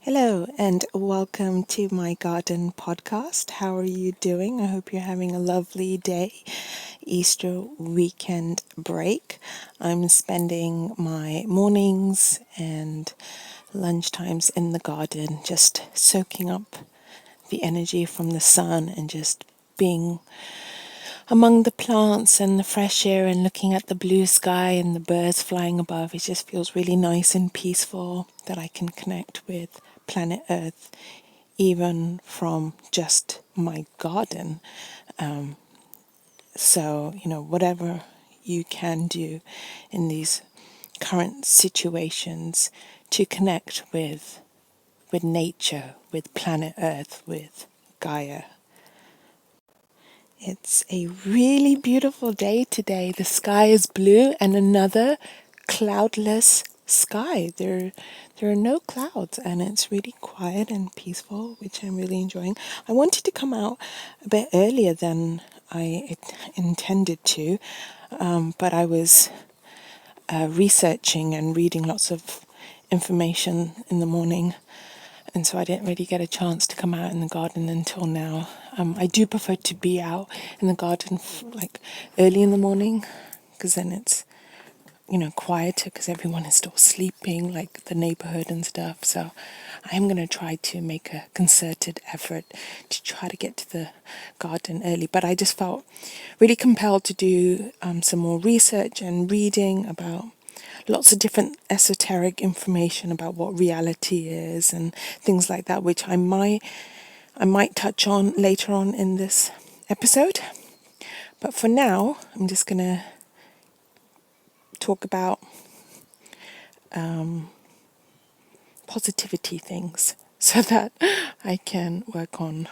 Hello and welcome to my garden podcast. How are you doing? I hope you're having a lovely day. Easter weekend break. I'm spending my mornings and lunchtimes in the garden, just soaking up the energy from the sun and just being among the plants and the fresh air and looking at the blue sky and the birds flying above. It just feels really nice and peaceful that I can connect with planet Earth even from just my garden. So, whatever you can do in these current situations to connect with nature, with planet Earth, with Gaia. It's a really beautiful day today. The sky is blue and another cloudless sky. There are no clouds and it's really quiet and peaceful, which I'm really enjoying. I wanted to come out a bit earlier than I intended to, but I was researching and reading lots of information in the morning, and so I didn't really get a chance to come out in the garden until now. I do prefer to be out in the garden like early in the morning, because then it's quieter, because everyone is still sleeping, like the neighborhood and stuff. So I am going to try to make a concerted effort to try to get to the garden early. But I just felt really compelled to do some more research and reading about lots of different esoteric information about what reality is and things like that, which I might touch on later on in this episode. But for now, I'm just going to talk about positivity things so that I can work on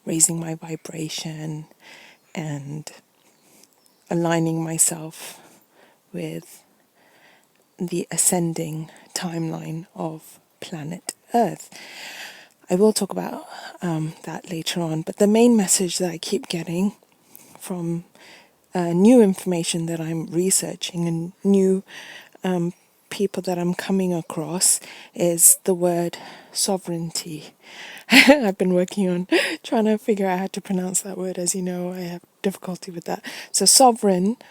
raising my vibration and aligning myself with the ascending timeline of planet Earth. I will talk about that later on, but the main message that I keep getting from new information that I'm researching and new people that I'm coming across is the word sovereignty. I've been working on trying to figure out how to pronounce that word. As you know, I have difficulty with that. So sovereignty.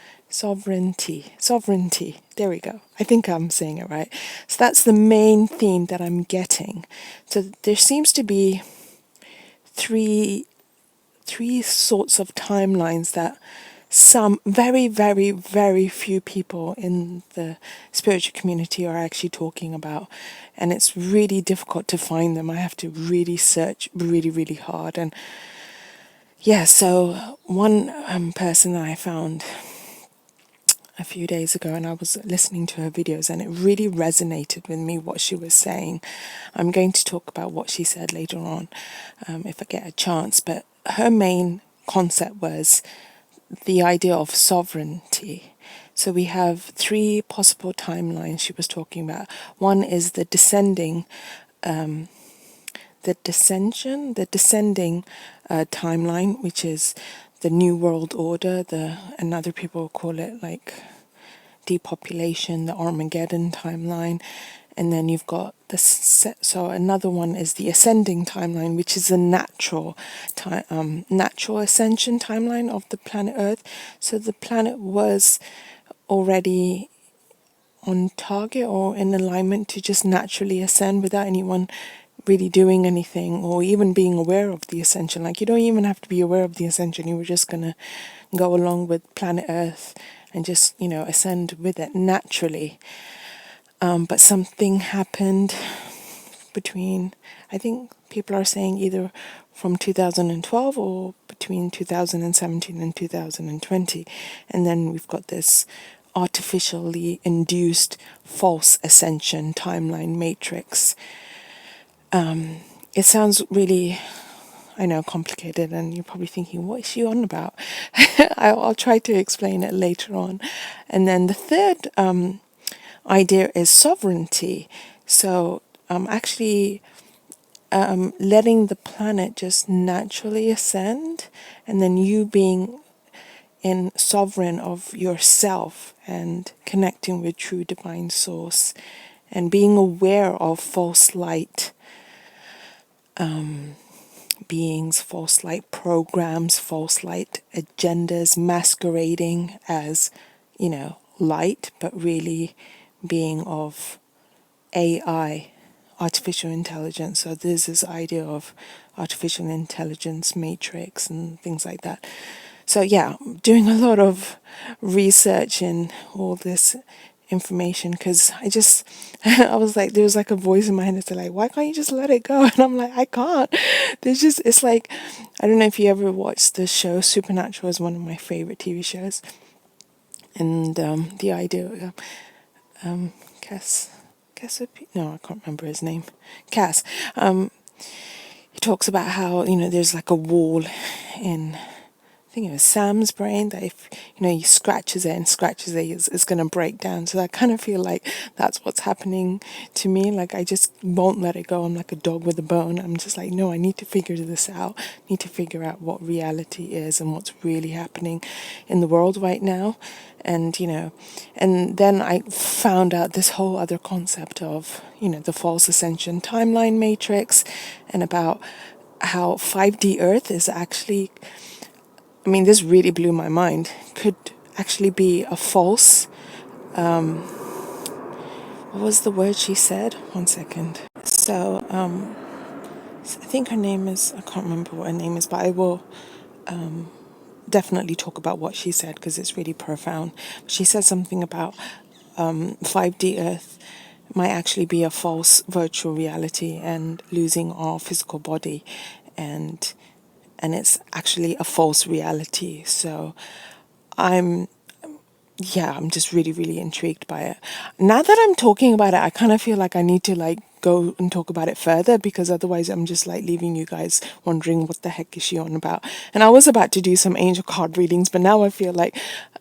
There we go. I think I'm saying it right. So that's the main theme that I'm getting. So there seems to be three sorts of timelines that some very, very, very few people in the spiritual community are actually talking about. And it's really difficult to find them. I have to really search really, really hard. And yeah, so one person that I found a few days ago, and I was listening to her videos, and it really resonated with me what she was saying. I'm going to talk about what she said later on if I get a chance, but her main concept was the idea of sovereignty. So we have three possible timelines she was talking about. One is the descending timeline, which is the New World Order, and other people call it like depopulation, the Armageddon timeline. And then you've got so another one is the ascending timeline, which is the natural ascension timeline of the planet Earth. So the planet was already on target or in alignment to just naturally ascend without anyone really doing anything or even being aware of the ascension. Like, you don't even have to be aware of the ascension. You were just going to go along with planet Earth and just, ascend with it naturally. But something happened between, I think people are saying either from 2012 or between 2017 and 2020. And then we've got this artificially induced false ascension timeline matrix. It sounds really, I know, complicated, and you're probably thinking, what is she on about? I'll try to explain it later on. And then the third idea is sovereignty. So actually letting the planet just naturally ascend, and then you being in sovereign of yourself and connecting with true divine source and being aware of false light beings, false light programs, false light agendas masquerading as, light, but really being of AI, artificial intelligence. So there's this idea of artificial intelligence matrix and things like that. So yeah, doing a lot of research in all this information because I was like, there was like a voice in my head that's like, why can't you just let it go? And I'm like, I can't. It's like, I don't know if you ever watched the show Supernatural. Is one of my favorite TV shows. And the idea, Cass, no, I can't remember his name. Cass. He talks about how, there's like a wall in, I think it was Sam's brain, that if, he scratches it and scratches it, it's going to break down. So I kind of feel like that's what's happening to me. Like, I just won't let it go. I'm like a dog with a bone. I'm just like, no, I need to figure this out. I need to figure out what reality is and what's really happening in the world right now. And, and then I found out this whole other concept of, the false ascension timeline matrix, and about how 5D Earth is actually, this really blew my mind, could actually be a false, what was the word she said? One second. So, I think her name is, I can't remember what her name is, but I will definitely talk about what she said because it's really profound. She said something about 5D Earth might actually be a false virtual reality and losing our physical body, and it's actually a false reality. So I'm just really, really intrigued by it. Now that I'm talking about it, I kind of feel like I need to like go and talk about it further, because otherwise I'm just like leaving you guys wondering what the heck is she on about. And I was about to do some angel card readings, but now I feel like,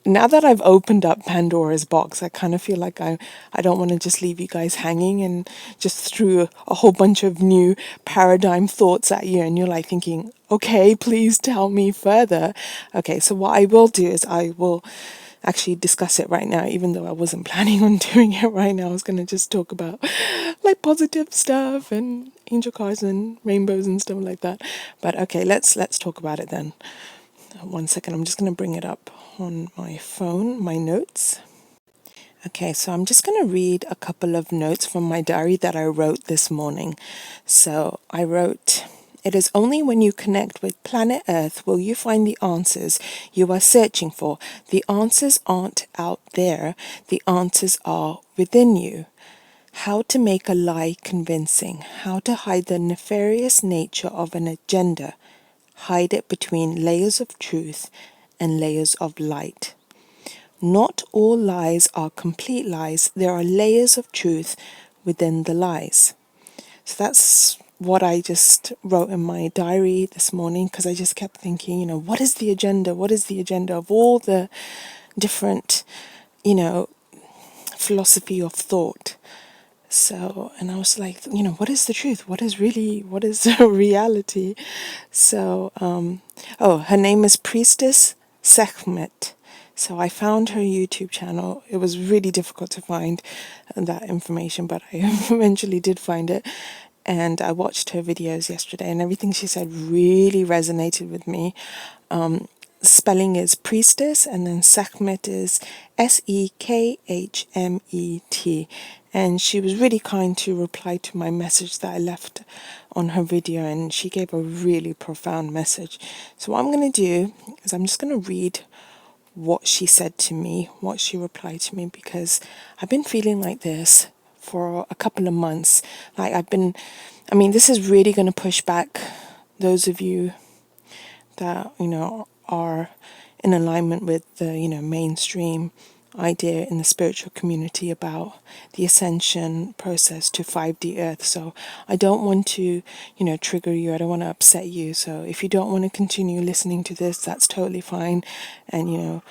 now that I've opened up Pandora's box, I kind of feel like I don't want to just leave you guys hanging and just threw a whole bunch of new paradigm thoughts at you, and you're like thinking, okay, please tell me further. Okay, so what I will do is I will actually discuss it right now, even though I wasn't planning on doing it right now. I was going to just talk about like positive stuff and angel cards and rainbows and stuff like that. But okay, let's talk about it then. One second, I'm just going to bring it up on my phone, my notes. Okay, so I'm just going to read a couple of notes from my diary that I wrote this morning. So I wrote, it is only when you connect with planet Earth will you find the answers you are searching for. The answers aren't out there. The answers are within you. How to make a lie convincing. How to hide the nefarious nature of an agenda. Hide it between layers of truth and layers of light. Not all lies are complete lies. There are layers of truth within the lies. So that's what I just wrote in my diary this morning, because I just kept thinking, what is the agenda? What is the agenda of all the different, philosophy of thought? So, and I was like, what is the truth? What is reality? So, her name is Priestess Sekhmet. So I found her YouTube channel. It was really difficult to find that information, but I eventually did find it. And I watched her videos yesterday, and everything she said really resonated with me. Spelling is Priestess, and then Sekhmet is Sekhmet. And she was really kind to reply to my message that I left on her video, and she gave a really profound message. So what I'm going to do is I'm just going to read what she said to me, what she replied to me, because I've been feeling like this for a couple of months. Like this is really going to push back those of you that, are in alignment with the, mainstream idea in the spiritual community about the ascension process to 5D Earth. So I don't want to, trigger you. I don't want to upset you. So if you don't want to continue listening to this, that's totally fine. And,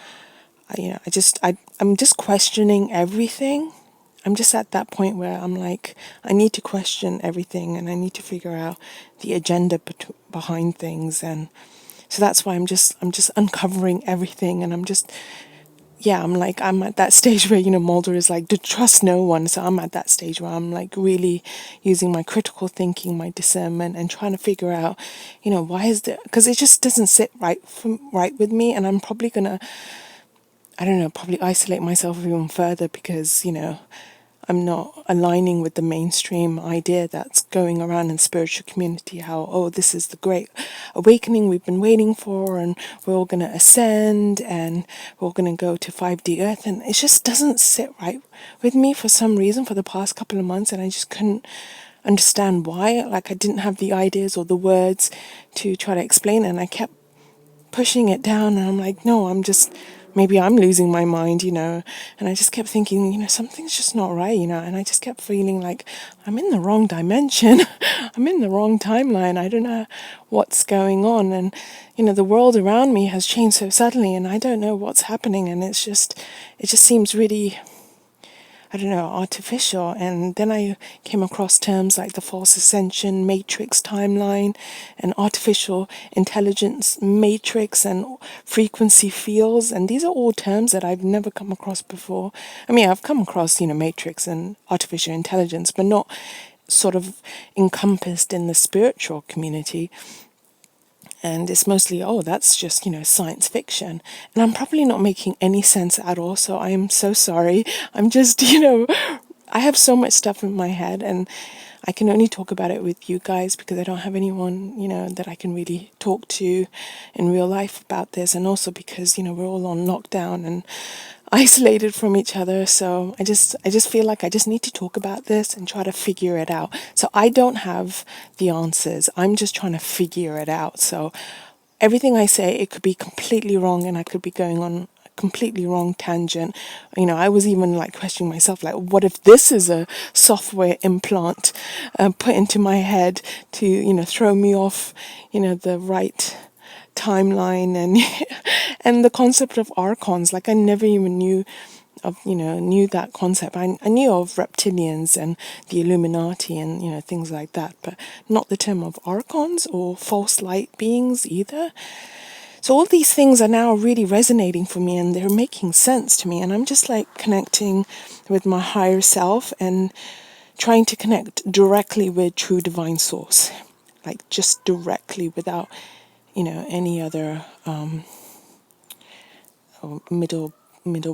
I'm just questioning everything. I'm just at that point where I'm like, I need to question everything, and I need to figure out the agenda behind things. And so that's why I'm just uncovering everything, and I'm just yeah, I'm at that stage where, Mulder is like, to trust no one. So I'm at that stage where I'm like really using my critical thinking, my discernment, and trying to figure out, why is there, because it just doesn't sit right with me. And I'm probably gonna, I don't know, probably isolate myself even further because, I'm not aligning with the mainstream idea that's going around in spiritual community, how, oh, this is the great awakening we've been waiting for, and we're all going to ascend, and we're all going to go to 5D Earth. And it just doesn't sit right with me for some reason for the past couple of months, and I just couldn't understand why. Like, I didn't have the ideas or the words to try to explain it, and I kept pushing it down, and I'm like, no, maybe I'm losing my mind, and I just kept thinking, something's just not right, and I just kept feeling like I'm in the wrong dimension. I'm in the wrong timeline. I don't know what's going on, and the world around me has changed so suddenly, and I don't know what's happening, and it just seems really, I don't know, artificial. And then I came across terms like the false ascension matrix timeline and artificial intelligence matrix and frequency fields. And these are all terms that I've never come across before. I mean, I've come across, matrix and artificial intelligence, but not sort of encompassed in the spiritual community. And it's mostly, oh, that's just, science fiction. And I'm probably not making any sense at all. So I am so sorry. I'm just, I have so much stuff in my head, and I can only talk about it with you guys because I don't have anyone, that I can really talk to in real life about this. And also because, we're all on lockdown and isolated from each other. So I just feel like I just need to talk about this and try to figure it out. So I don't have the answers. I'm just trying to figure it out. So everything I say, it could be completely wrong, and I could be going on a completely wrong tangent. I was even like questioning myself, like, what if this is a software implant put into my head to, throw me off, the right timeline, and and the concept of archons. Like, I never even knew that concept. I knew of reptilians and the Illuminati and things like that, but not the term of archons or false light beings either. So all these things are now really resonating for me, and they're making sense to me, and I'm just like connecting with my higher self and trying to connect directly with true divine source, like just directly, without any other middle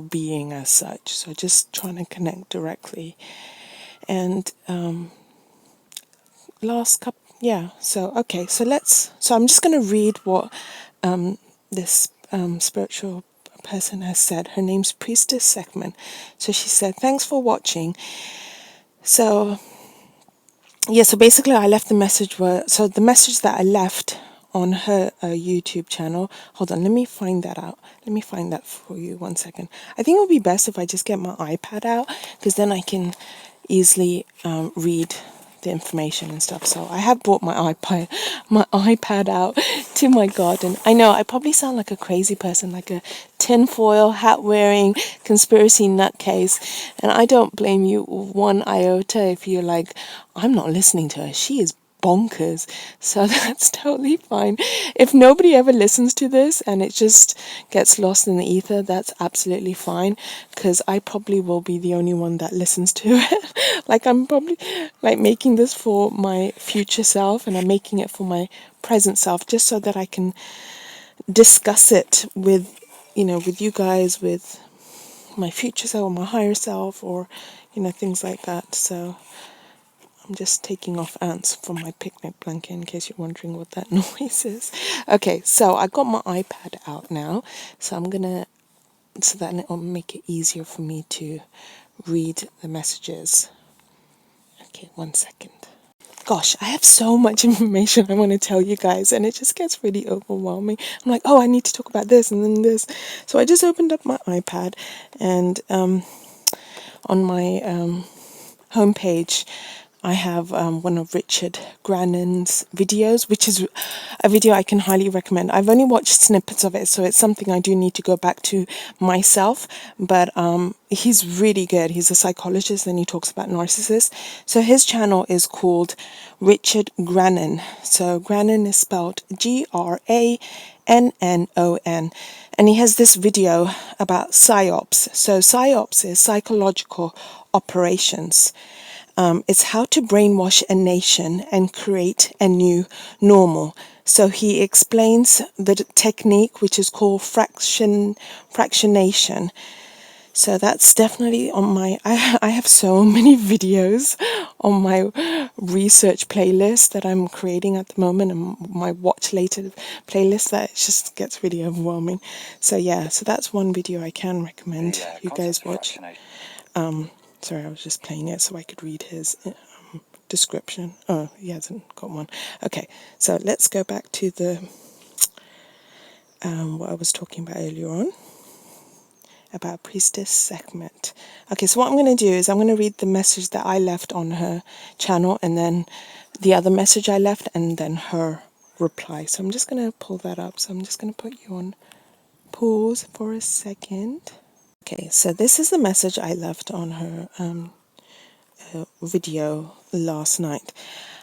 being as such. So just trying to connect directly. And last couple, yeah. So okay. So I'm just going to read what this spiritual person has said. Her name's Priestess Sekhmet. So she said, "Thanks for watching." So yeah. So basically, I left the message so the message that I left on her YouTube channel. Hold on, let me find that out. Let me find that for you. 1 second. I think it would be best if I just get my iPad out, because then I can easily read the information and stuff. So I have brought my iPad out to my garden. I know I probably sound like a crazy person, like a tinfoil hat wearing conspiracy nutcase, and I don't blame you one iota if you're like, I'm not listening to her. She is bonkers. So that's totally fine. If nobody ever listens to this and it just gets lost in the ether, that's absolutely fine, because I probably will be the only one that listens to it. Like, I'm probably like making this for my future self, and I'm making it for my present self, just so that I can discuss it with with you guys, with my future self, or my higher self, or things like that. So I'm just taking off ants from my picnic blanket, in case you're wondering what that noise is. Okay, so I got my iPad out now, so so that it'll make it easier for me to read the messages. Okay, 1 second. Gosh, I have so much information I want to tell you guys, and it just gets really overwhelming. I'm like, oh, I need to talk about this and then this. So I just opened up my iPad, and on my homepage, I have one of Richard Grannon's videos, which is a video I can highly recommend. I've only watched snippets of it, so it's something I do need to go back to myself. But he's really good. He's a psychologist, and he talks about narcissists. So his channel is called Richard Grannon. So Grannon is spelled Grannon. N-N-O-N. And he has this video about PSYOPs. So PSYOPs is psychological operations. It's how to brainwash a nation and create a new normal. So he explains the technique, which is called fractionation. So that's definitely on my, I have so many videos on my research playlist that I'm creating at the moment, and my watch later playlist, that it just gets really overwhelming. So yeah, so that's one video I can recommend you guys watch. Sorry, I was just playing it so I could read his description. Oh, he hasn't got one. Okay, so let's go back to the what I was talking about earlier on about Priestess Sekhmet. Okay, so what I'm going to do is I'm going to read the message that I left on her channel, and then the other message I left, and then her reply. So I'm just going to pull that up. So I'm just going to put you on pause for a second. Okay, so this is the message I left on her video last night.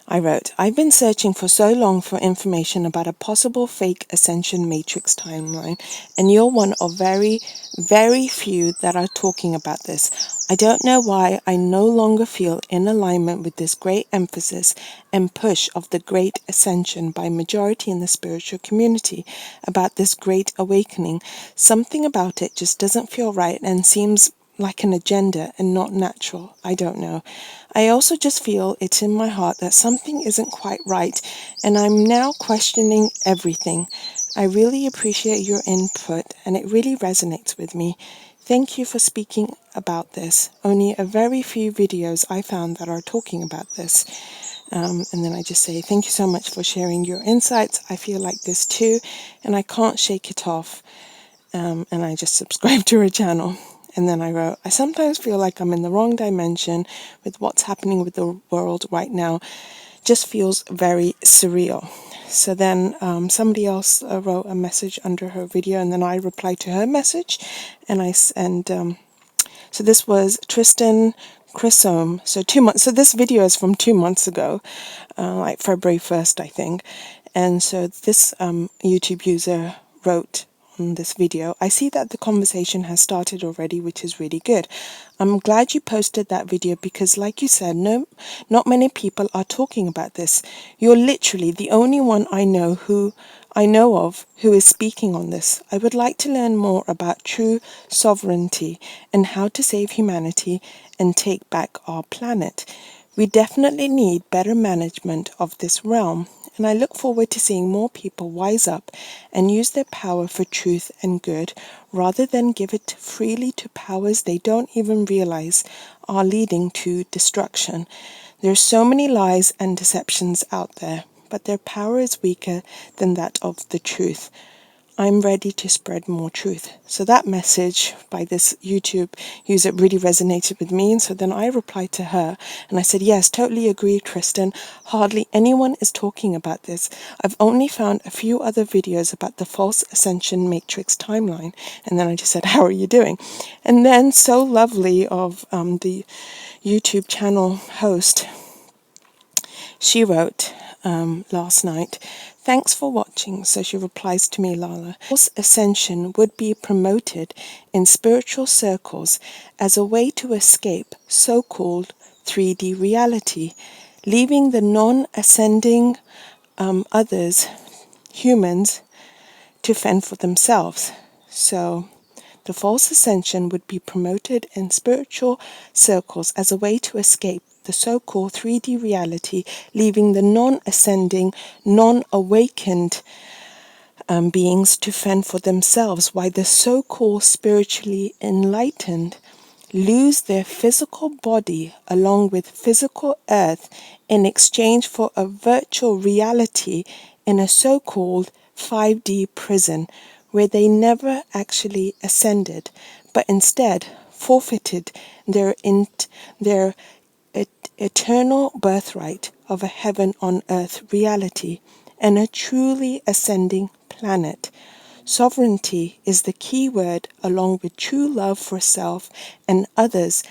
I wrote, I've been searching for so long for information about a possible fake Ascension Matrix timeline, and you're one of very, very few that are talking about this. I don't know why I no longer feel in alignment with this great emphasis and push of the Great Ascension by majority in the spiritual community about this great awakening. Something about it just doesn't feel right and seems like an agenda and not natural. I don't know. I also just feel it's in my heart that something isn't quite right, and I'm now questioning everything. I really appreciate your input, and it really resonates with me. Thank you for speaking about this. Only a very few videos I found that are talking about this. And then I just say, thank you so much for sharing your insights. I feel like this too, and I can't shake it off. And I just subscribed to her channel. And then I wrote, I sometimes feel like I'm in the wrong dimension with what's happening with the world right now. Just feels very surreal. So then somebody else wrote a message under her video, and then I replied to her message. So this was Tristan Chrysome. So 2 months. So this video is from 2 months ago, like February 1st, I think. And so this YouTube user wrote on this video, I see that the conversation has started already, which is really good. I'm glad you posted that video because, like you said, not many people are talking about this. You're literally the only one I know of who is speaking on this. I would like to learn more about true sovereignty and how to save humanity and take back our planet. We definitely need better management of this realm, and I look forward to seeing more people wise up and use their power for truth and good, rather than give it freely to powers they don't even realize are leading to destruction. There's so many lies and deceptions out there, but their power is weaker than that of the truth. I'm ready to spread more truth. So that message by this YouTube user really resonated with me. And so then I replied to her and I said, yes, totally agree, Tristan. Hardly anyone is talking about this. I've only found a few other videos about the false Ascension Matrix timeline. And then I just said, how are you doing? And then so lovely of the YouTube channel host, she wrote last night, thanks for watching. So she replies to me, Lala. False Ascension would be promoted in spiritual circles as a way to escape so-called 3D reality, leaving the non-ascending others, humans, to fend for themselves. So the false ascension would be promoted in spiritual circles as a way to escape the so-called 3D reality, leaving the non-ascending, non-awakened beings to fend for themselves, while the so-called spiritually enlightened lose their physical body along with physical earth in exchange for a virtual reality in a so-called 5D prison, where they never actually ascended, but instead forfeited their eternal birthright of a heaven on earth reality and a truly ascending planet. Sovereignty is the key word, along with true love for self and others,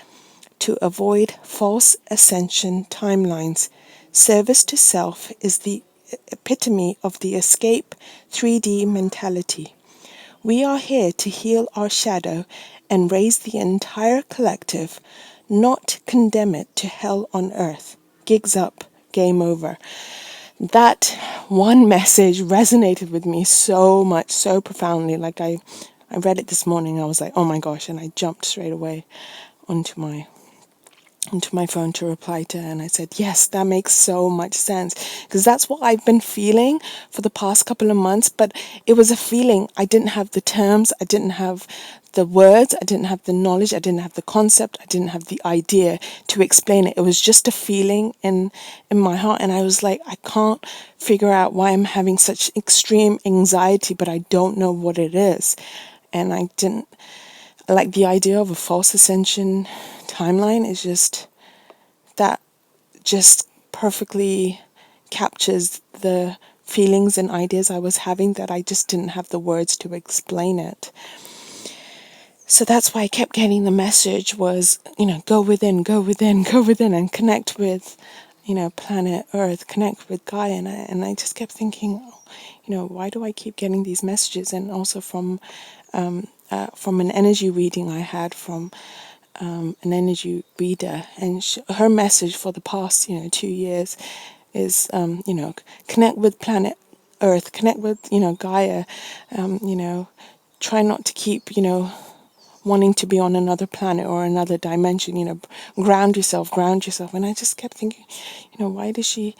to avoid false ascension timelines. Service to self is the epitome of the escape 3D mentality. We are here to heal our shadow and raise the entire collective, not condemn it to hell on earth. Gigs up, game over. That one message resonated with me so much, so profoundly. Like I read it this morning, I was like, oh my gosh, and I jumped straight away onto my phone to reply to her, and I said, yes, that makes so much sense, because that's what I've been feeling for the past couple of months. But it was a feeling. I didn't have the terms, I didn't have the words, I didn't have the knowledge, I didn't have the concept, I didn't have the idea to explain it. It was just a feeling in my heart, and I was like, I can't figure out why I'm having such extreme anxiety, but I don't know what it is. And I didn't like the idea of a false ascension timeline. Is just that just perfectly captures the feelings and ideas I was having, that I just didn't have the words to explain it. So that's why I kept getting the message was, go within, go within, go within, and connect with, planet Earth, connect with Gaia. And I just kept thinking, why do I keep getting these messages? And also from an energy reading I had from an energy reader, and her message for the past 2 years is connect with planet Earth, connect with Gaia, try not to keep wanting to be on another planet or another dimension, ground yourself. And I just kept thinking, why does she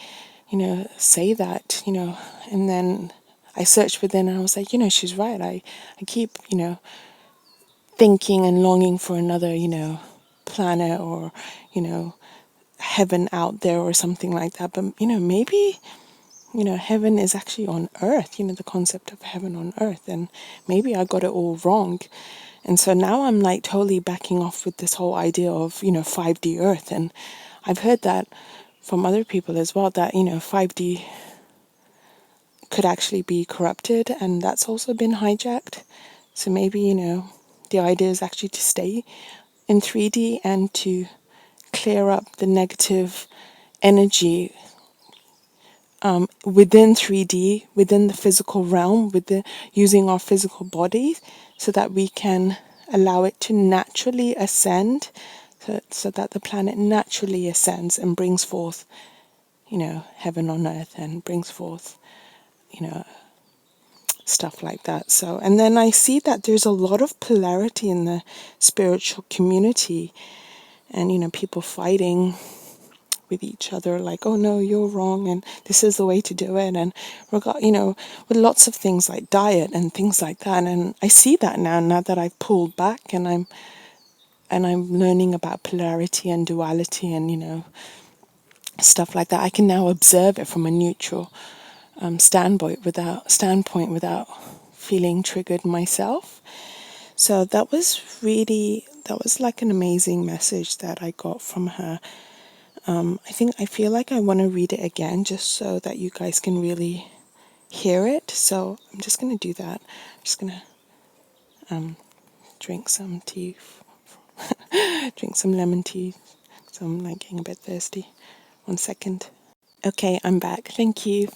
say that, and then I searched within, and I was like, she's right. I keep thinking and longing for another, planet or, heaven out there or something like that. But, maybe, heaven is actually on earth, the concept of heaven on earth. And maybe I got it all wrong. And so now I'm like totally backing off with this whole idea of, 5D earth. And I've heard that from other people as well, that, 5D could actually be corrupted, and that's also been hijacked. So maybe, the idea is actually to stay in 3D and to clear up the negative energy within 3D, within the physical realm, using our physical bodies, so that we can allow it to naturally ascend, so that the planet naturally ascends and brings forth, heaven on earth, and brings forth, stuff like that. So, and then I see that there's a lot of polarity in the spiritual community, and people fighting with each other, like, oh no, you're wrong, and this is the way to do it, and with lots of things like diet and things like that. And I see that now that I've pulled back, and I'm learning about polarity and duality, and stuff like that. I can now observe it from a neutral standpoint without feeling triggered myself. So that was like an amazing message that I got from her. I feel like I want to read it again, just so that you guys can really hear it. So I'm just going to do that. I'm just going to drink some tea, drink some lemon tea. So I'm like getting a bit thirsty. 1 second. Okay, I'm back. Thank you.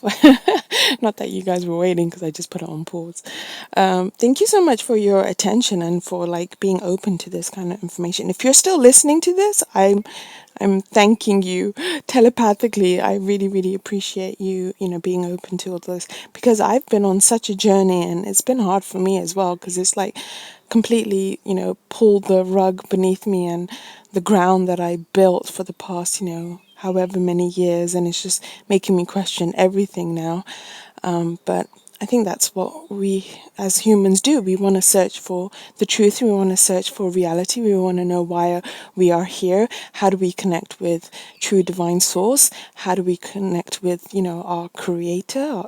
Not that you guys were waiting, because I just put it on pause. Thank you so much for your attention and for like being open to this kind of information. If you're still listening to this, I'm thanking you telepathically. I really, really appreciate you, being open to all this, because I've been on such a journey, and it's been hard for me as well, because it's like completely, pulled the rug beneath me and the ground that I built for the past, however many years, and it's just making me question everything now. But I think that's what we as humans do. We want to search for the truth. We want to search for reality. We want to know why we are here. How do we connect with true divine source? How do we connect with, our creator,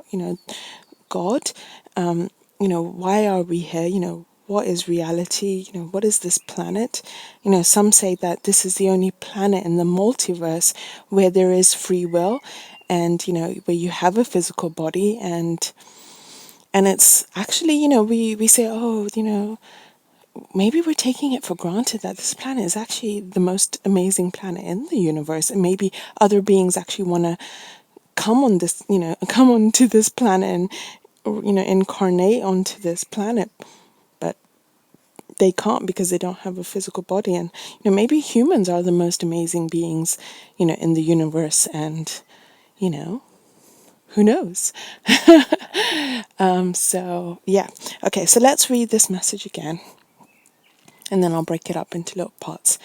God? Why are we here? What is reality? What is this planet? Some say that this is the only planet in the multiverse where there is free will, and, where you have a physical body, and it's actually, we say, oh, maybe we're taking it for granted that this planet is actually the most amazing planet in the universe, and maybe other beings actually want to come on this, come onto this planet and, incarnate onto this planet, but they can't because they don't have a physical body. And, maybe humans are the most amazing beings, in the universe, and, who knows? So, yeah. Okay, so let's read this message again, and then I'll break it up into little parts.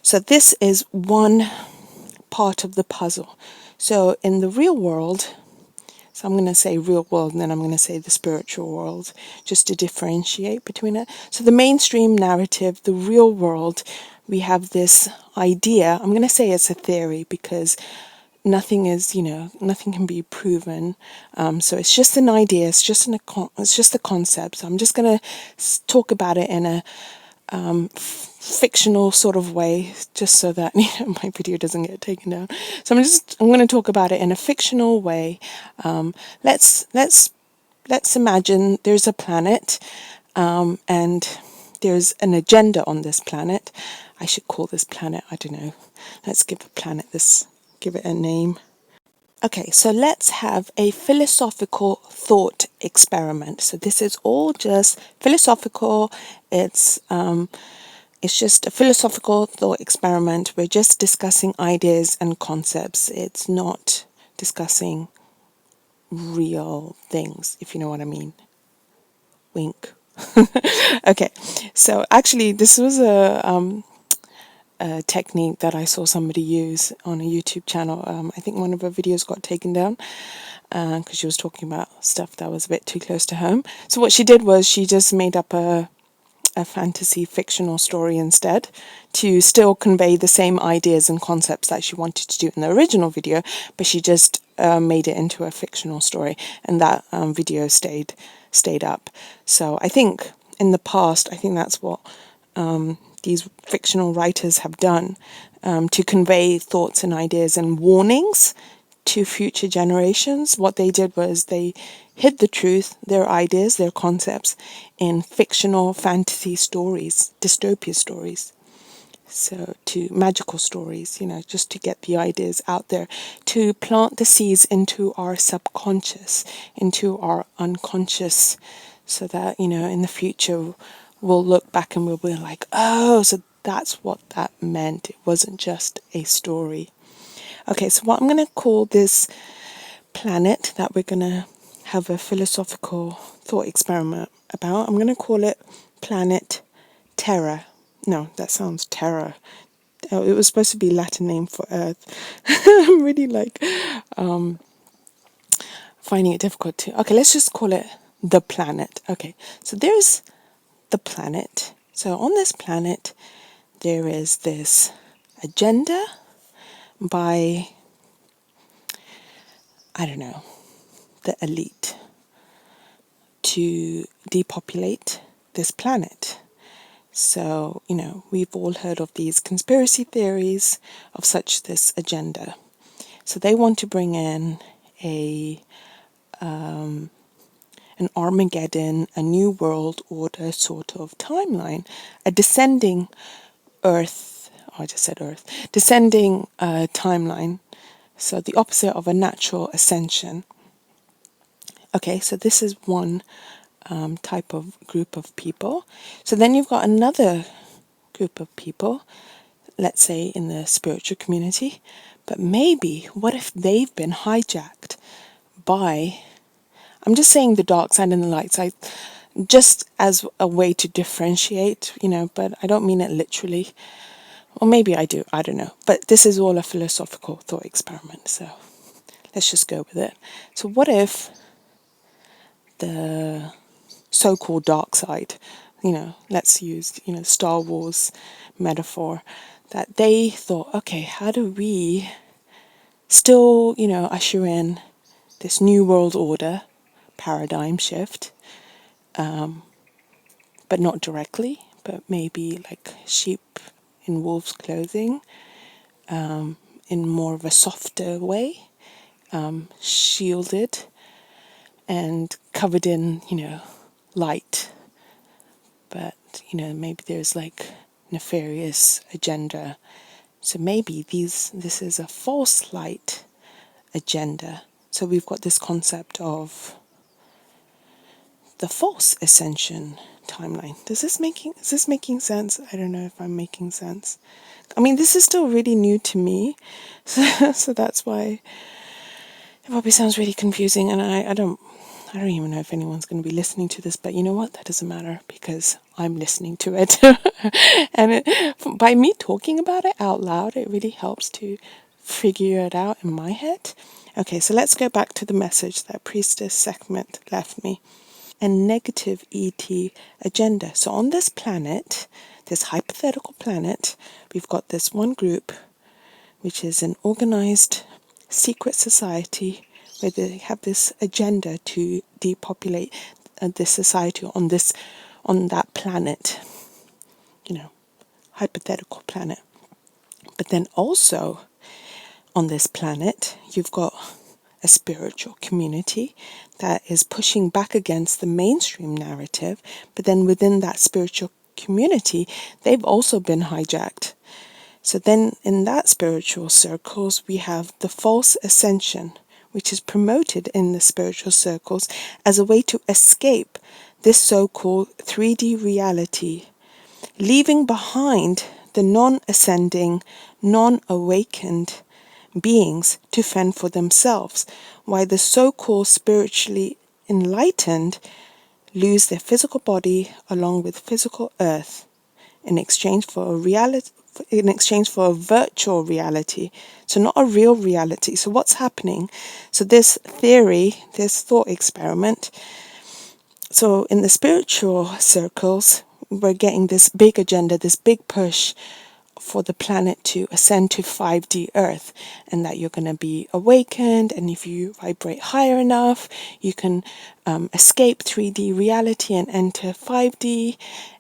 So this is one part of the puzzle. So in the real world, so I'm going to say real world, and then I'm going to say the spiritual world, just to differentiate between it. So the mainstream narrative, the real world, we have this idea. I'm going to say it's a theory because nothing is, nothing can be proven. So it's just an idea. It's just a concept. So I'm just going to talk about it in a fictional sort of way, just so that my video doesn't get taken down. So I'm going to talk about it in a fictional way. Let's imagine there's a planet, and there's an agenda on this planet. I should call this planet, I don't know. Let's give give it a name. Okay, so let's have a philosophical thought experiment. So this is all just philosophical. It's just a philosophical thought experiment. We're just discussing ideas and concepts. It's not discussing real things, if you know what I mean. Wink. Okay, so actually this was a technique that I saw somebody use on a YouTube channel. I think one of her videos got taken down because she was talking about stuff that was a bit too close to home. So what she did was she just made up a fantasy fictional story instead, to still convey the same ideas and concepts that she wanted to do in the original video, but she just made it into a fictional story, and that video stayed up. So I think in the past, I think that's what these fictional writers have done, to convey thoughts and ideas and warnings to future generations. What they did was they hid the truth, their ideas, their concepts, in fictional fantasy stories, dystopia stories. So to magical stories, just to get the ideas out there, to plant the seeds into our subconscious, into our unconscious, so that, in the future we'll look back and we'll be like, oh, so that's what that meant. It wasn't just a story. Okay, so what I'm going to call this planet that we're going to have a philosophical thought experiment about, I'm going to call it Planet Terra. No, that sounds terror. Oh, it was supposed to be Latin name for Earth. I'm really finding it difficult to... Okay, let's just call it the planet. Okay, so there's the planet. So on this planet, there is this agenda by, I don't know, the elite to depopulate this planet. So, we've all heard of these conspiracy theories of this agenda. So they want to bring in an Armageddon, a new world order sort of timeline, a descending descending timeline. So the opposite of a natural ascension. Okay, so this is one type of group of people. So then you've got another group of people, let's say in the spiritual community, but maybe what if they've been hijacked by, I'm just saying the dark side and the light side, just as a way to differentiate, but I don't mean it literally. Or maybe I do, I don't know. But this is all a philosophical thought experiment, so let's just go with it. So what if the so-called dark side, let's use, Star Wars metaphor, that they thought, okay, how do we still, usher in this new world order paradigm shift, but not directly, but maybe like sheep in wolf's clothing, in more of a softer way, shielded and covered in, light. But, maybe there's like nefarious agenda. So maybe this is a false light, agenda. So we've got this concept of the false ascension timeline. Is this making sense? I don't know if I'm making sense. I mean, this is still really new to me, so that's why it probably sounds really confusing, and I don't even know if anyone's going to be listening to this, but you know what? That doesn't matter because I'm listening to it. And by me talking about it out loud, it really helps to figure it out in my head. Okay, so let's go back to the message that Priestess Sekhmet left me. A negative ET agenda. So on this planet, this hypothetical planet, we've got this one group, which is an organized secret society where they have this agenda to depopulate this society on that planet, hypothetical planet. But then also on this planet, you've got a spiritual community that is pushing back against the mainstream narrative, but then within that spiritual community, they've also been hijacked. So then in that spiritual circles, we have the false ascension, which is promoted in the spiritual circles as a way to escape this so-called 3D reality, leaving behind the non-ascending, non-awakened beings to fend for themselves, while the so-called spiritually enlightened lose their physical body along with physical earth in exchange for a virtual reality, so not a real reality. So what's happening? So this theory, this thought experiment, so in the spiritual circles, we're getting this big agenda, this big push for the planet to ascend to 5D Earth, and that you're going to be awakened, and if you vibrate higher enough, you can escape 3D reality and enter 5D.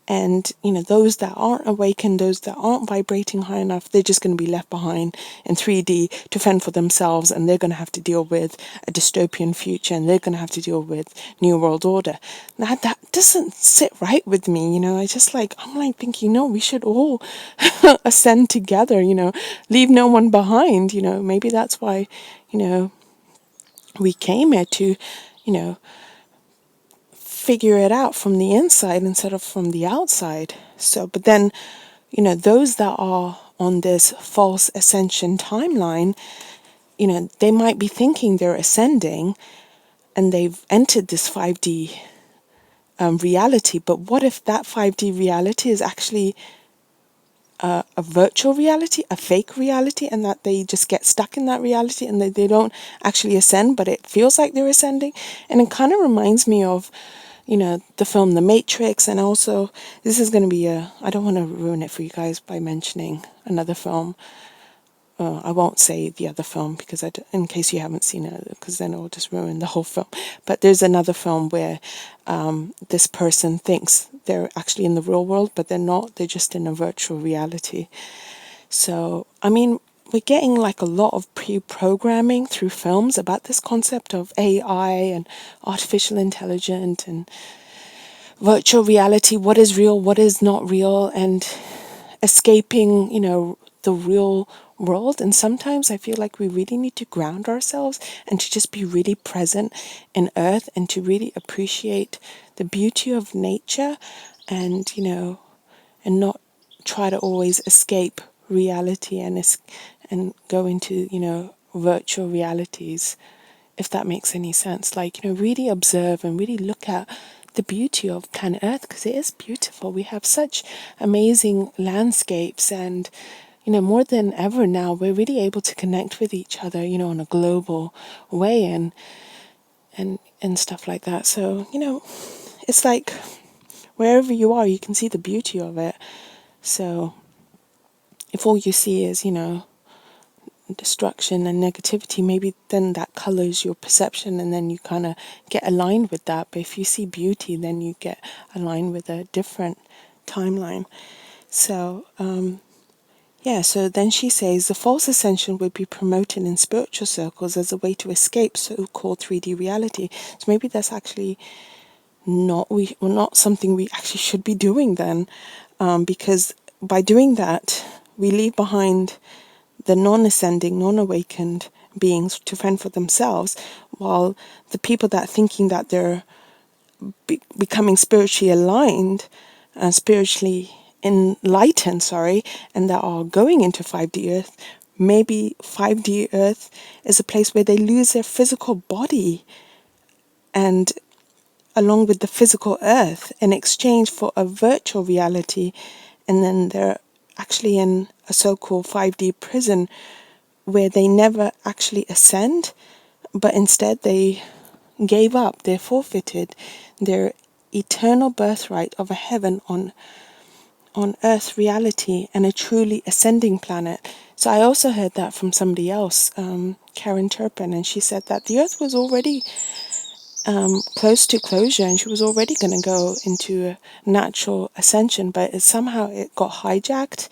And those that aren't awakened, those that aren't vibrating high enough, they're just going to be left behind in 3D to fend for themselves, and they're going to have to deal with a dystopian future, and they're going to have to deal with New World Order. Now that doesn't sit right with me, I'm like thinking, no, we should all ascend together, leave no one behind, maybe that's why, we came here to, figure it out from the inside instead of from the outside. So, but then, those that are on this false ascension timeline, they might be thinking they're ascending and they've entered this 5D reality. But what if that 5D reality is actually a virtual reality, a fake reality, and that they just get stuck in that reality and they don't actually ascend, but it feels like they're ascending? And it kind of reminds me of the film The Matrix, and also this is going to be I don't want to ruin it for you guys by mentioning another film. I won't say the other film because in case you haven't seen it, because then it will just ruin the whole film. But there's another film where this person thinks they're actually in the real world, but they're not. They're just in a virtual reality. So, I mean, we're getting like a lot of pre-programming through films about this concept of AI and artificial intelligence and virtual reality, what is real, what is not real, and escaping, the real world. And sometimes I feel like we really need to ground ourselves and to just be really present in earth and to really appreciate the beauty of nature and, and not try to always escape reality and go into, virtual realities, if that makes any sense. Like, really observe and really look at the beauty of planet Earth, because it is beautiful. We have such amazing landscapes, and more than ever now, we're really able to connect with each other, on a global way and stuff like that. So, it's like wherever you are, you can see the beauty of it. So if all you see is, destruction and negativity, maybe then that colors your perception and then you kind of get aligned with that. But if you see beauty, then you get aligned with a different timeline. So, so then she says the false ascension would be promoted in spiritual circles as a way to escape so-called 3D reality. So maybe that's actually not something we actually should be doing then, because by doing that, we leave behind the non-ascending, non-awakened, beings to fend for themselves, while the people that thinking that they're becoming spiritually aligned, spiritually enlightened, and that are going into 5D Earth, maybe 5D Earth is a place where they lose their physical body and along with the physical earth in exchange for a virtual reality, and then they're actually in a so-called 5D prison where they never actually ascend, but instead they gave up, they forfeited their eternal birthright of a heaven on earth reality and a truly ascending planet. So I also heard that from somebody else, Karen Turpin, and she said that the earth was already close to closure, and she was already going to go into a natural ascension, but somehow it got hijacked,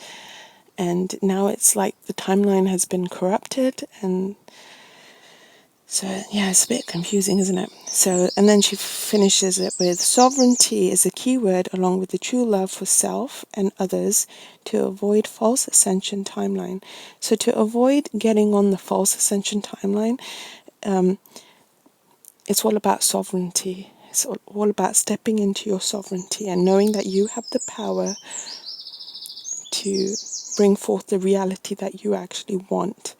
and now it's like the timeline has been corrupted, and so yeah, it's a bit confusing, isn't it? So, and then she finishes it with, sovereignty is a key word along with the true love for self and others to avoid false ascension timeline. So to avoid getting on the false ascension timeline, it's all about sovereignty. It's all about stepping into your sovereignty and knowing that you have the power to bring forth the reality that you actually want.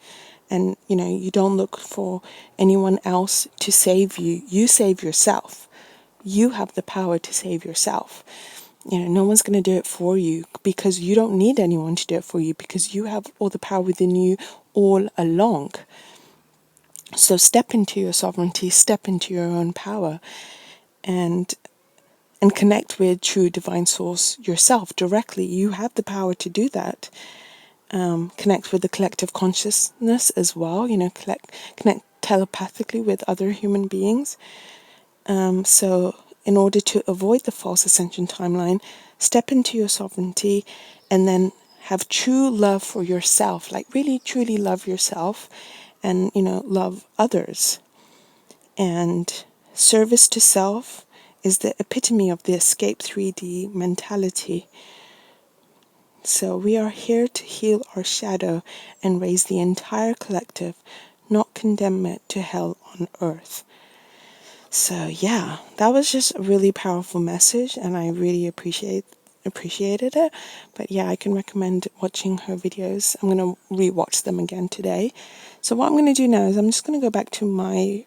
And, you don't look for anyone else to save you. You save yourself. You have the power to save yourself. No one's going to do it for you, because you don't need anyone to do it for you, because you have all the power within you all along. So step into your sovereignty, step into your own power, and connect with true divine source yourself directly. You have the power to do that. Connect with the collective consciousness as well, connect telepathically with other human beings. So in order to avoid the false ascension timeline, step into your sovereignty and then have true love for yourself, like really truly love yourself and, love others. And service to self is the epitome of the escape 3D mentality. So we are here to heal our shadow and raise the entire collective, not condemn it to hell on earth. So yeah, that was just a really powerful message, and I really appreciated it. But yeah, I can recommend watching her videos. I'm going to rewatch them again today. So what I'm going to do now is I'm just going to go back to my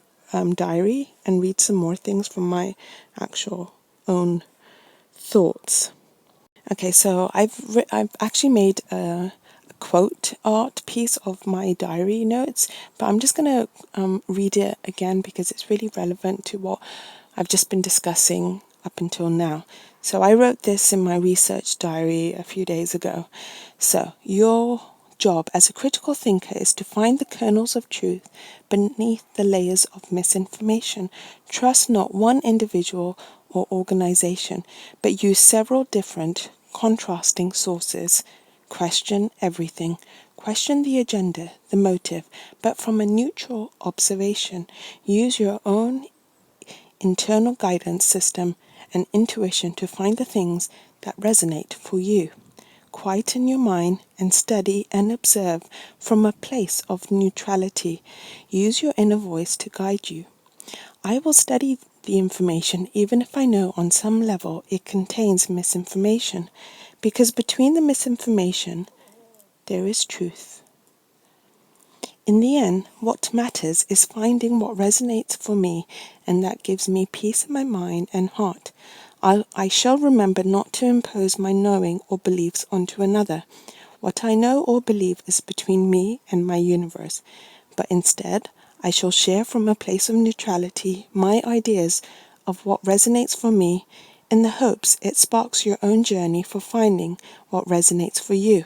diary and read some more things from my actual own thoughts. Okay, so I've actually made a quote art piece of my diary notes, but I'm just going to read it again because it's really relevant to what I've just been discussing up until now. So I wrote this in my research diary a few days ago. So, your job as a critical thinker is to find the kernels of truth beneath the layers of misinformation. Trust not one individual or organization, but use several different contrasting sources. Question everything. Question the agenda, the motive, but from a neutral observation. Use your own internal guidance system and intuition to find the things that resonate for you. Quieten your mind and study and observe from a place of neutrality. Use your inner voice to guide you. I will study the information even if I know on some level it contains misinformation, because between the misinformation there is truth. In the end, what matters is finding what resonates for me, and that gives me peace in my mind and heart. I shall remember not to impose my knowing or beliefs onto another. What I know or believe is between me and my universe, but instead I shall share from a place of neutrality my ideas of what resonates for me, in the hopes it sparks your own journey for finding what resonates for you.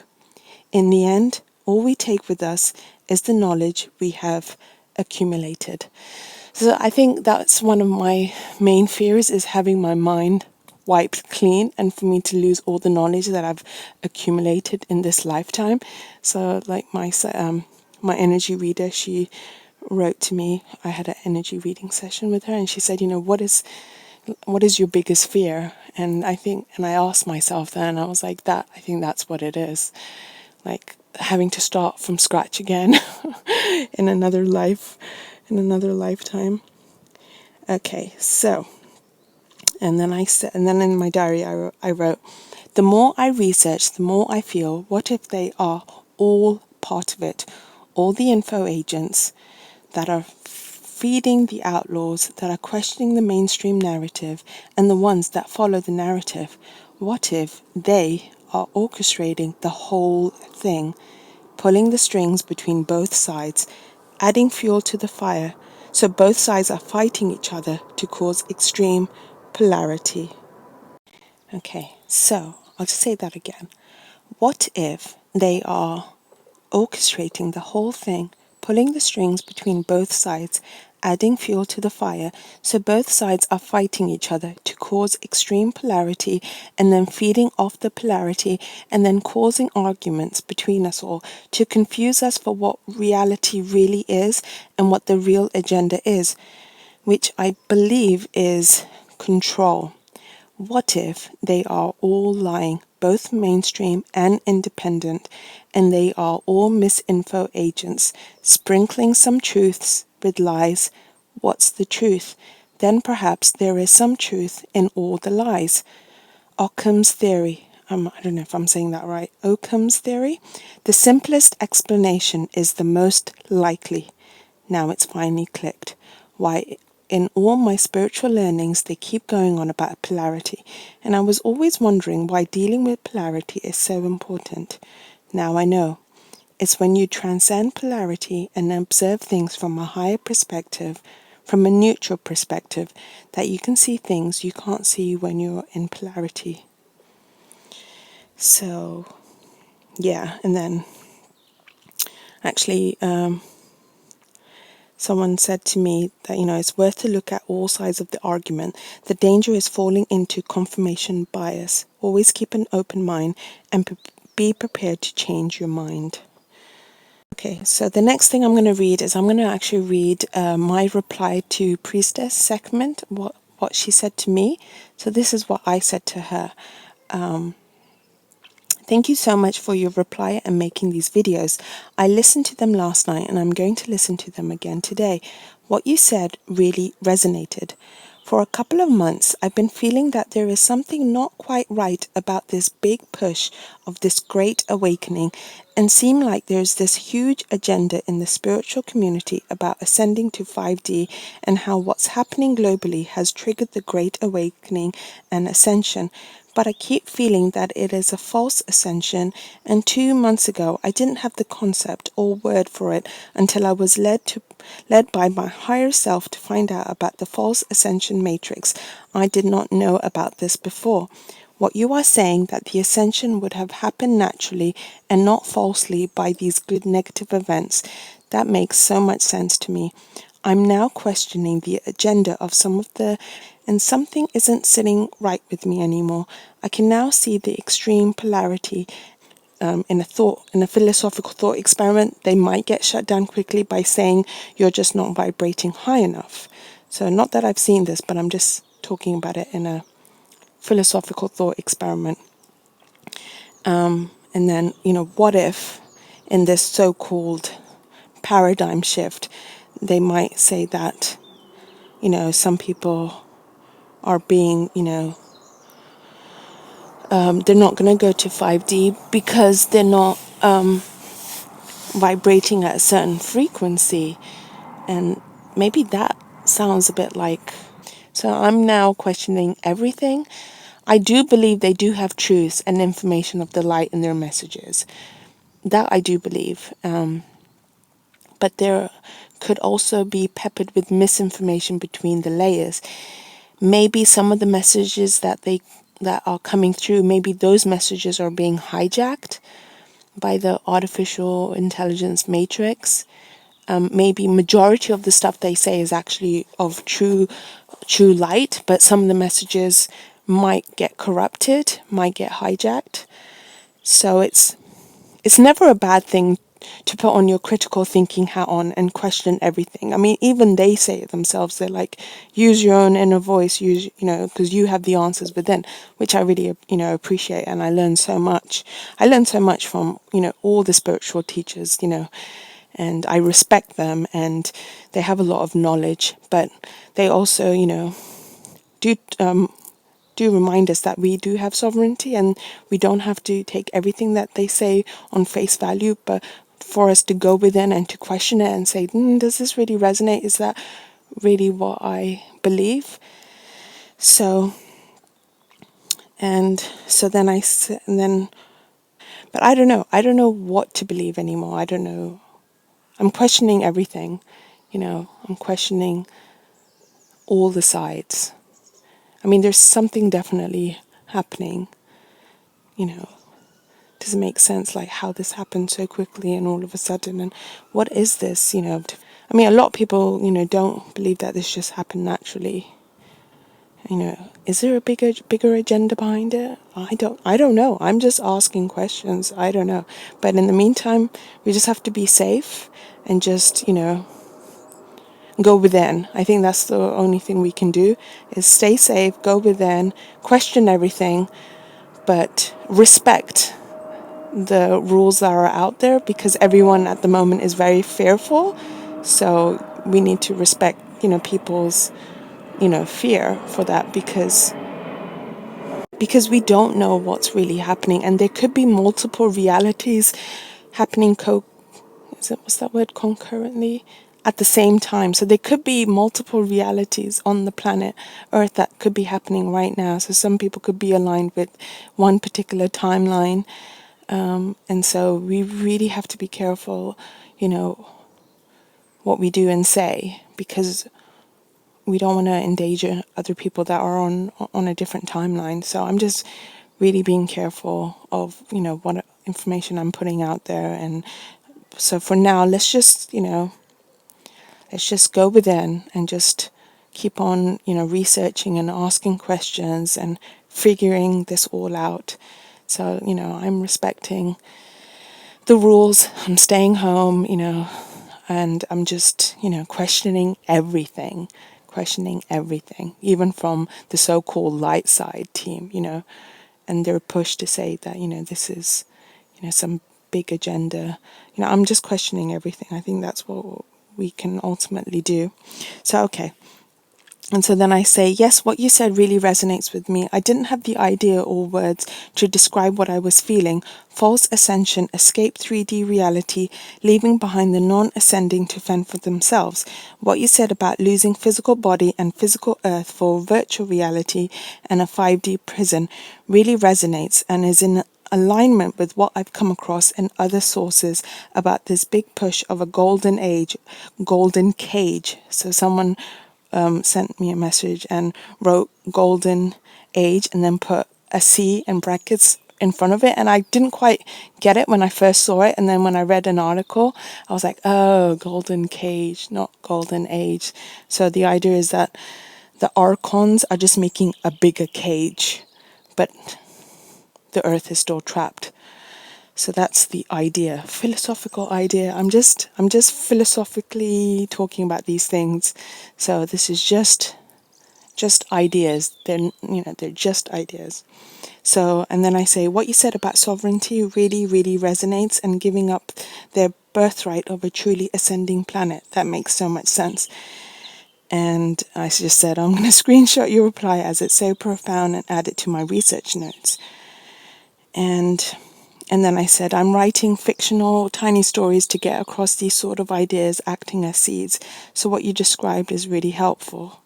In the end, all we take with us is the knowledge we have accumulated. So I think that's one of my main fears, is having my mind wiped clean and for me to lose all the knowledge that I've accumulated in this lifetime. So like my energy reader, she wrote to me. I had an energy reading session with her, and she said, what is your biggest fear? And I asked myself that, and I was like, I think that's what it is. Like having to start from scratch again in another life, in another lifetime. Okay, so, and then I said, and then in my diary I wrote, the more I research, the more I feel, what if they are all part of it? All the info agents that are feeding the outlaws, that are questioning the mainstream narrative, and the ones that follow the narrative. What if they are orchestrating the whole thing, pulling the strings between both sides, adding fuel to the fire, so both sides are fighting each other to cause extreme polarity? Okay, so I'll just say that again. What if they are orchestrating the whole thing, pulling the strings between both sides, adding fuel to the fire, so both sides are fighting each other to cause extreme polarity, and then feeding off the polarity, and then causing arguments between us all to confuse us for what reality really is and what the real agenda is, which I believe is control. What if they are all lying, both mainstream and independent, and they are all misinfo agents, sprinkling some truths with lies? What's the truth? Then perhaps there is some truth in all the lies. Occam's theory. I don't know if I'm saying that right. Occam's theory? The simplest explanation is the most likely. Now it's finally clicked. Why, in all my spiritual learnings, they keep going on about polarity. And I was always wondering why dealing with polarity is so important. Now I know. It's when you transcend polarity and observe things from a higher perspective, from a neutral perspective, that you can see things you can't see when you're in polarity. So, yeah, and then actually, someone said to me that, it's worth to look at all sides of the argument. The danger is falling into confirmation bias. Always keep an open mind and be prepared to change your mind. Okay, so the next thing I'm going to read is I'm going to actually read my reply to Priestess Sekhmet, what she said to me. So this is what I said to her. Thank you so much for your reply and making these videos. I listened to them last night and I'm going to listen to them again today. What you said really resonated. For a couple of months, I've been feeling that there is something not quite right about this big push of this great awakening, and seem like there's this huge agenda in the spiritual community about ascending to 5D, and how what's happening globally has triggered the great awakening and ascension. But I keep feeling that it is a false ascension, and 2 months ago I didn't have the concept or word for it until I was led by my higher self to find out about the false ascension matrix. I did not know about this before. What you are saying, that the ascension would have happened naturally and not falsely by these good negative events, that makes so much sense to me. I'm now questioning the agenda of some of the, and something isn't sitting right with me anymore. I can now see the extreme polarity. In a philosophical thought experiment, they might get shut down quickly by saying you're just not vibrating high enough. So not that I've seen this, but I'm just talking about it in a philosophical thought experiment. And then, what if in this so-called paradigm shift, they might say that, some people are being, they're not going to go to 5D because they're not vibrating at a certain frequency. And maybe that sounds a bit like... So I'm now questioning everything. I do believe they do have truths and information of the light in their messages. That I do believe. But there could also be peppered with misinformation between the layers. Maybe some of the messages that are coming through, maybe those messages are being hijacked by the artificial intelligence matrix. Maybe majority of the stuff they say is actually of true light, but some of the messages might get corrupted, might get hijacked. So it's never a bad thing to put on your critical thinking hat on and question everything. I mean, even they say it themselves. They're like, use your own inner voice, because you have the answers within, which I really, appreciate. And I learned so much. I learned so much from, all the spiritual teachers, and I respect them, and they have a lot of knowledge, but they also, do do remind us that we do have sovereignty, and we don't have to take everything that they say on face value, but for us to go within and to question it and say, does this really resonate? Is that really what I believe? So, and so then but I don't know. I don't know what to believe anymore. I don't know. I'm questioning everything, I'm questioning all the sides. I mean, there's something definitely happening, does it make sense, like how this happened so quickly and all of a sudden, and what is this, I mean, a lot of people, don't believe that this just happened naturally. Is there a bigger agenda behind it? I don't know. I'm just asking questions. I don't know. But in the meantime, we just have to be safe and just, go within. I think that's the only thing we can do, is stay safe, go within, question everything, but respect the rules that are out there, because everyone at the moment is very fearful. So we need to respect, people's, fear for that, because we don't know what's really happening, and there could be multiple realities happening what's that word, concurrently, at the same time. So there could be multiple realities on the planet Earth that could be happening right now. So some people could be aligned with one particular timeline. And so we really have to be careful, what we do and say, because we don't want to endanger other people that are on a different timeline. So I'm just really being careful of, what information I'm putting out there. And so for now, let's just go within and just keep on, researching and asking questions and figuring this all out. So, I'm respecting the rules. I'm staying home, and I'm just, questioning everything, even from the so-called light side team, and they're pushed to say that, this is, some big agenda. I'm just questioning everything. I think that's what we can ultimately do. So, okay. And so then I say, yes, what you said really resonates with me. I didn't have the idea or words to describe what I was feeling. False ascension, escape 3D reality, leaving behind the non-ascending to fend for themselves. What you said about losing physical body and physical earth for virtual reality and a 5D prison really resonates and is in alignment with what I've come across in other sources about this big push of a golden age, golden cage. So someone sent me a message and wrote golden age and then put a C in brackets in front of it, and I didn't quite get it when I first saw it, and then when I read an article I was like, oh, golden cage, not golden age. So the idea is that the archons are just making a bigger cage, but the earth is still trapped. So that's the idea, philosophical idea. I'm just philosophically talking about these things. So this is just ideas. They're just ideas. So, and then I say, what you said about sovereignty really, really resonates, and giving up their birthright of a truly ascending planet. That makes so much sense. And I just said, I'm going to screenshot your reply as it's so profound and add it to my research notes. And then I said, I'm writing fictional tiny stories to get across these sort of ideas, acting as seeds. So what you described is really helpful.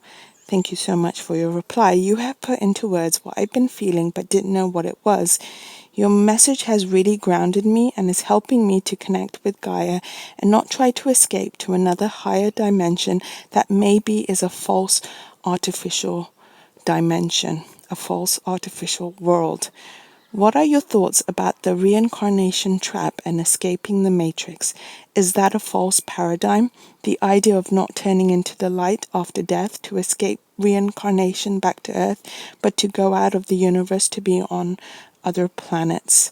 Thank you so much for your reply. You have put into words what I've been feeling but didn't know what it was. Your message has really grounded me and is helping me to connect with Gaia and not try to escape to another higher dimension that maybe is a false artificial dimension, a false artificial world. What are your thoughts about the reincarnation trap and escaping the matrix? Is that a false paradigm? The idea of not turning into the light after death to escape reincarnation back to Earth, but to go out of the universe to be on other planets.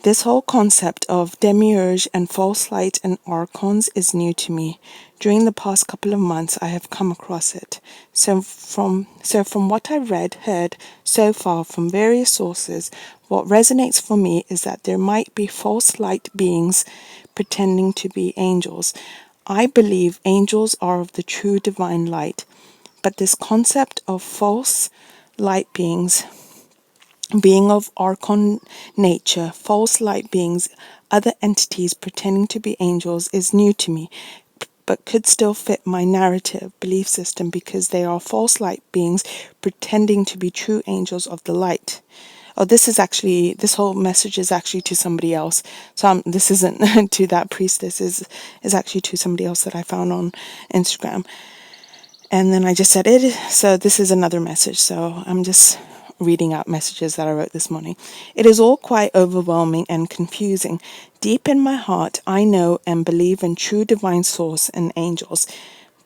This whole concept of demiurge and false light and archons is new to me. During the past couple of months, I have come across it. So from what I've heard so far from various sources, what resonates for me is that there might be false light beings pretending to be angels. I believe angels are of the true divine light, but this concept of false light beings, being of archon nature, false light beings, other entities pretending to be angels is new to me, but could still fit my narrative belief system because they are false light beings pretending to be true angels of the light. Oh, this whole message is actually to somebody else. So this isn't to that priestess, is actually to somebody else that I found on Instagram. And then I just said it. So this is another message. So I'm just reading out messages that I wrote this morning. It is all quite overwhelming and confusing. Deep in my heart, I know and believe in true divine source and angels.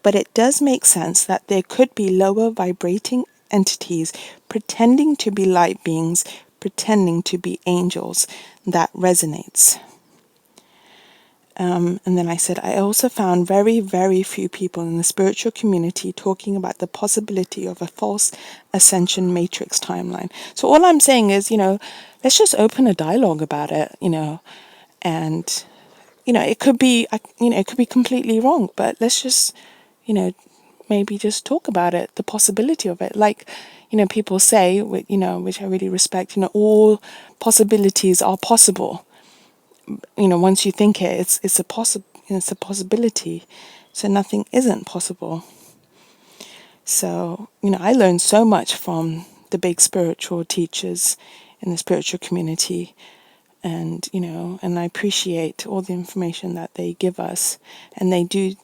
But it does make sense that there could be lower vibrating entities pretending to be light beings, pretending to be angels. That resonates. And then I said, I also found very, very few people in the spiritual community talking about the possibility of a false Ascension matrix timeline. So all I'm saying is, let's just open a dialogue about it, and, it could be, it could be completely wrong, but let's just, maybe just talk about it, the possibility of it. Like, people say, which I really respect, all possibilities are possible. Once you think it's a possibility. So nothing isn't possible. So, I learned so much from the big spiritual teachers in the spiritual community, and and I appreciate all the information that they give us, and they do,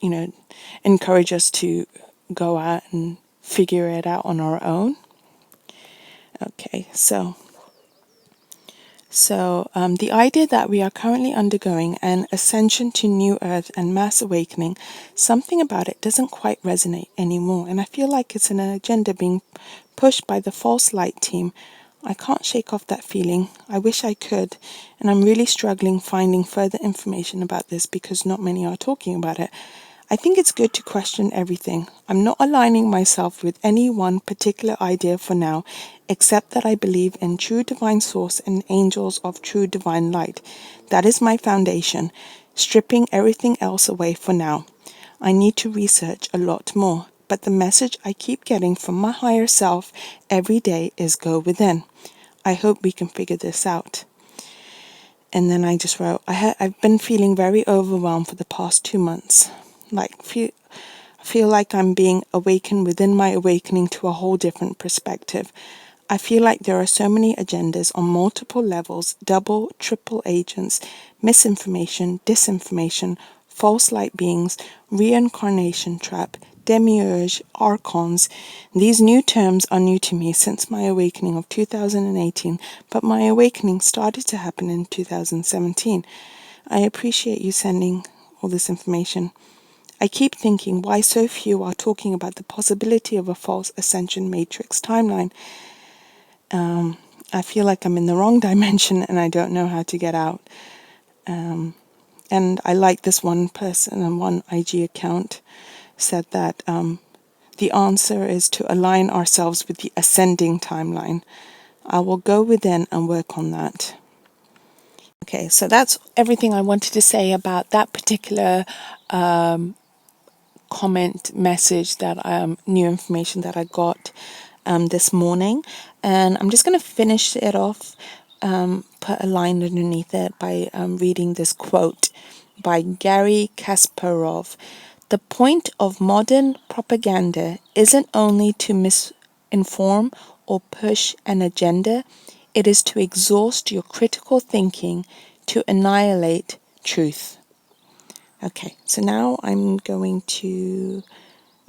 encourage us to go out and figure it out on our own. Okay, so the idea that we are currently undergoing an ascension to new earth and mass awakening, something about it doesn't quite resonate anymore, and I feel like it's an agenda being pushed by the false light team. I can't shake off that feeling. I wish I could, and I'm really struggling finding further information about this because not many are talking about it. I think it's good to question everything. I'm not aligning myself with any one particular idea for now, except that I believe in true divine source and angels of true divine light. That is my foundation, stripping everything else away for now. I need to research a lot more, but the message I keep getting from my higher self every day is go within. I hope we can figure this out. And then I just wrote, I've been feeling very overwhelmed for the past 2 months. Feel like I'm being awakened within my awakening to a whole different perspective. I feel like there are so many agendas on multiple levels, double, triple agents, misinformation, disinformation, false light beings, reincarnation trap, demiurge, archons. These new terms are new to me since my awakening of 2018, but my awakening started to happen in 2017. I appreciate you sending all this information. I keep thinking why so few are talking about the possibility of a false Ascension matrix timeline. I feel like I'm in the wrong dimension and I don't know how to get out. And I like this one person on one IG account said that the answer is to align ourselves with the ascending timeline. I will go within and work on that. Okay, so that's everything I wanted to say about that particular comment message, that new information that I got this morning. And I'm just going to finish it off, put a line underneath it by reading this quote by Gary Kasparov. The point of modern propaganda isn't only to misinform or push an agenda, it is to exhaust your critical thinking, to annihilate truth. Okay, so now I'm going to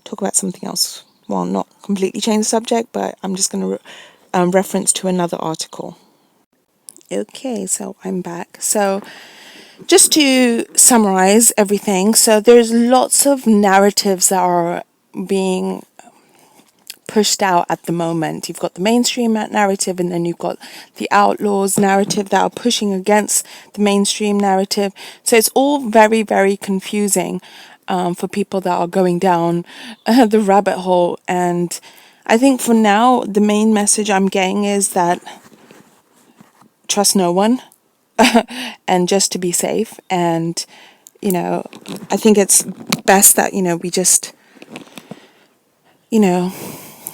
talk about something else. Well, not completely change the subject, but I'm just going to reference to another article. Okay, so I'm back. So just to summarize everything, so there's lots of narratives that are being pushed out at the moment. You've got the mainstream narrative, and then you've got the outlaws narrative that are pushing against the mainstream narrative. So it's all very, very confusing for people that are going down the rabbit hole. And I think for now, the main message I'm getting is that trust no one and just to be safe. And, I think it's best that, we just,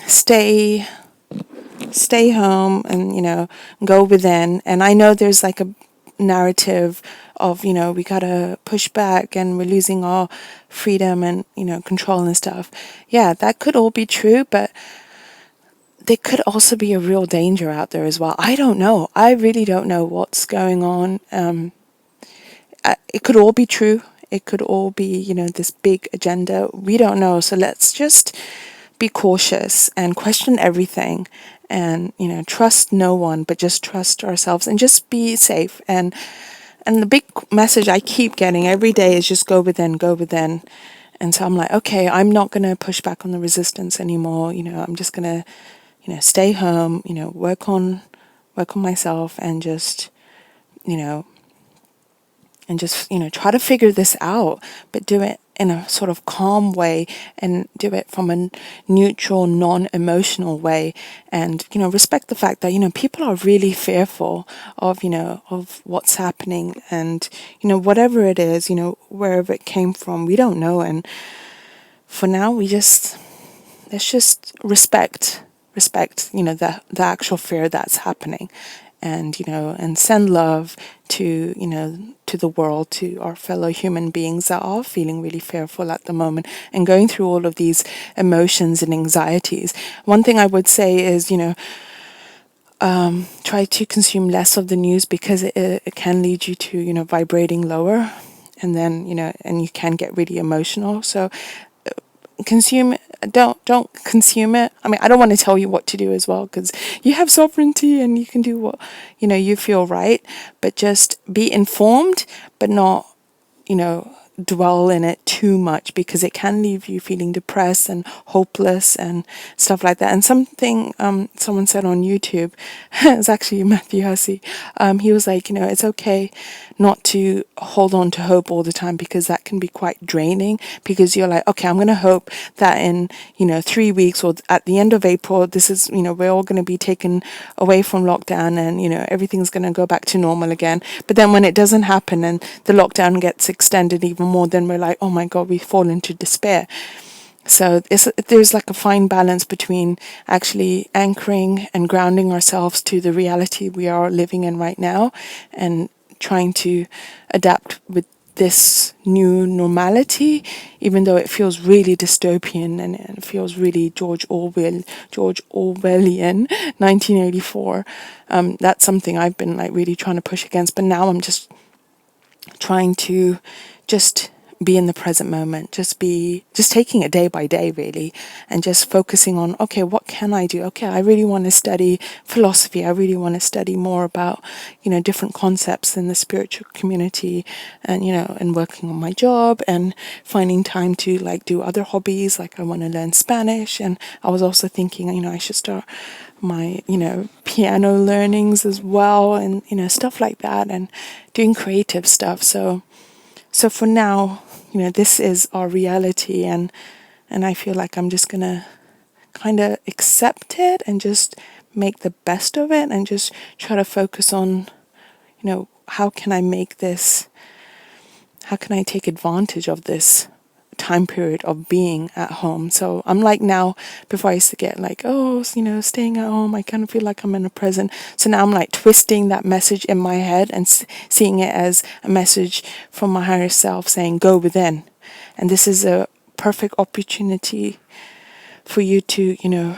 stay home and, go within. And I know there's like a narrative of, we gotta push back and we're losing our freedom and, control and stuff. Yeah, that could all be true, but there could also be a real danger out there as well. I don't know. I really don't know what's going on. It could all be true. It could all be, this big agenda. We don't know. So let's just be cautious and question everything and, trust no one, but just trust ourselves and just be safe. And the big message I keep getting every day is just go within, go within. And so I'm like, okay, I'm not going to push back on the resistance anymore. I'm just going to, stay home, work on myself and just, try to figure this out, but do it in a sort of calm way and do it from a neutral, non-emotional way. And, respect the fact that, people are really fearful of, of what's happening and, whatever it is, wherever it came from, we don't know. And for now, let's just respect, the actual fear that's happening. And, and send love to, to the world, to our fellow human beings that are feeling really fearful at the moment and going through all of these emotions and anxieties. One thing I would say is, try to consume less of the news because it can lead you to, vibrating lower. And then, and you can get really emotional. So don't consume it. I mean, I don't want to tell you what to do as well because you have sovereignty and you can do what you feel right, but just be informed but not dwell in it too much because it can leave you feeling depressed and hopeless and stuff like that. And something someone said on YouTube, it's actually Matthew Hussey, he was like, it's okay not to hold on to hope all the time because that can be quite draining because you're like, okay, I'm going to hope that in 3 weeks or at the end of April this is we're all going to be taken away from lockdown and everything's going to go back to normal again. But then when it doesn't happen and the lockdown gets extended even more, then we're like, oh my god, we fall into despair. So there's like a fine balance between actually anchoring and grounding ourselves to the reality we are living in right now and trying to adapt with this new normality, even though it feels really dystopian and it feels really George Orwellian, 1984. That's something I've been like really trying to push against, but now I'm just trying to just be in the present moment, just taking it day by day really, and just focusing on, okay, what can I do? Okay, I really want to study philosophy. I really want to study more about, different concepts in the spiritual community and, and working on my job and finding time to like do other hobbies. Like I want to learn Spanish. And I was also thinking, I should start my, piano learnings as well and, stuff like that and doing creative stuff. So for now, this is our reality and I feel like I'm just gonna kind of accept it and just make the best of it and just try to focus on, how can I take advantage of this time period of being at home. So I'm like now, before I used to get like, oh, staying at home, I kind of feel like I'm in the present. So now I'm like twisting that message in my head and seeing it as a message from my higher self saying, go within. And this is a perfect opportunity for you to,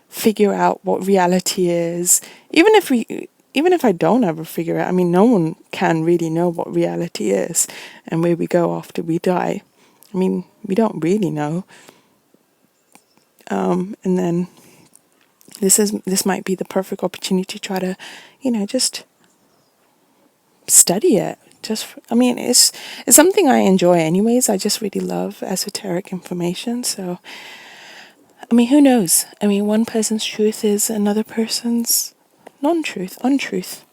figure out what reality is. Even if I don't ever figure it, I mean, no one can really know what reality is and where we go after we die. I mean, we don't really know. And then this might be the perfect opportunity to try to, just study it. It's something I enjoy anyways. I just really love esoteric information. So I mean, who knows? I mean, one person's truth is another person's non-truth, untruth.